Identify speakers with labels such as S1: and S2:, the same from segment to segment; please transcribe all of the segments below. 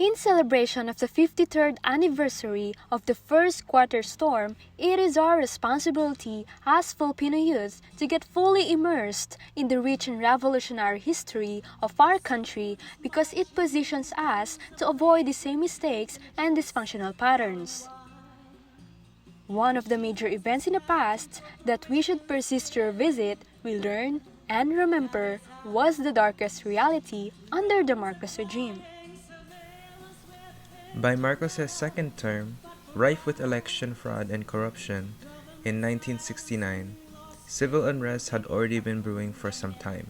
S1: In celebration of the 53rd anniversary of the first quarter storm, it is our responsibility as Filipino youth to get fully immersed in the rich and revolutionary history of our country because it positions us to avoid the same mistakes and dysfunctional patterns. One of the major events in the past that we should persist to revisit, we learn, and remember was the darkest reality under the Marcos regime.
S2: By Marcos's second term, rife with election fraud and corruption, in 1969, civil unrest had already been brewing for some time.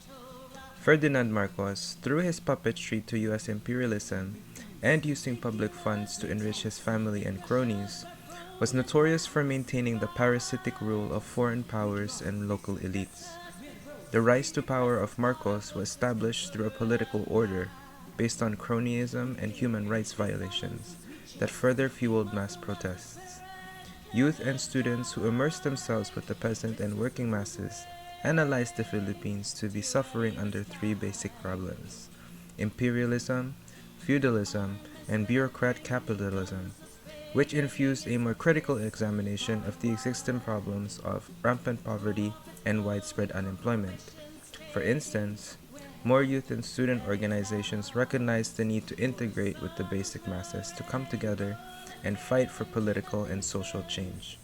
S2: Ferdinand Marcos, through his puppetry to U.S. imperialism and using public funds to enrich his family and cronies, was notorious for maintaining the parasitic rule of foreign powers and local elites. The rise to power of Marcos was established through a political order based on cronyism and human rights violations that further fueled mass protests. Youth and students who immersed themselves with the peasant and working masses analyzed the Philippines to be suffering under three basic problems: imperialism, feudalism, and bureaucrat capitalism, which infused a more critical examination of the existing problems of rampant poverty and widespread unemployment. For instance, more youth and student organizations recognized the need to integrate with the basic masses to come together and fight for political and social change.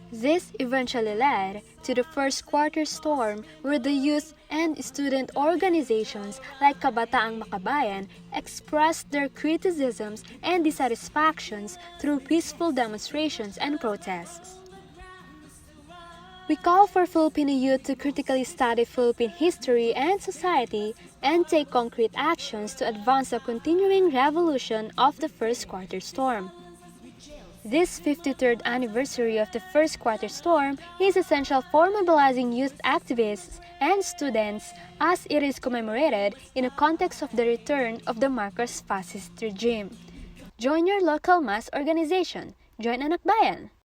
S1: This eventually led to the first quarter storm where the youth and student organizations like Kabataang Makabayan expressed their criticisms and dissatisfactions through peaceful demonstrations and protests. We call for Filipino youth to critically study Philippine history and society and take concrete actions to advance the continuing revolution of the first quarter storm. This 53rd anniversary of the first quarter storm is essential for mobilizing youth activists and students as it is commemorated in the context of the return of the Marcos fascist regime. Join your local mass organization. Join Anakbayan.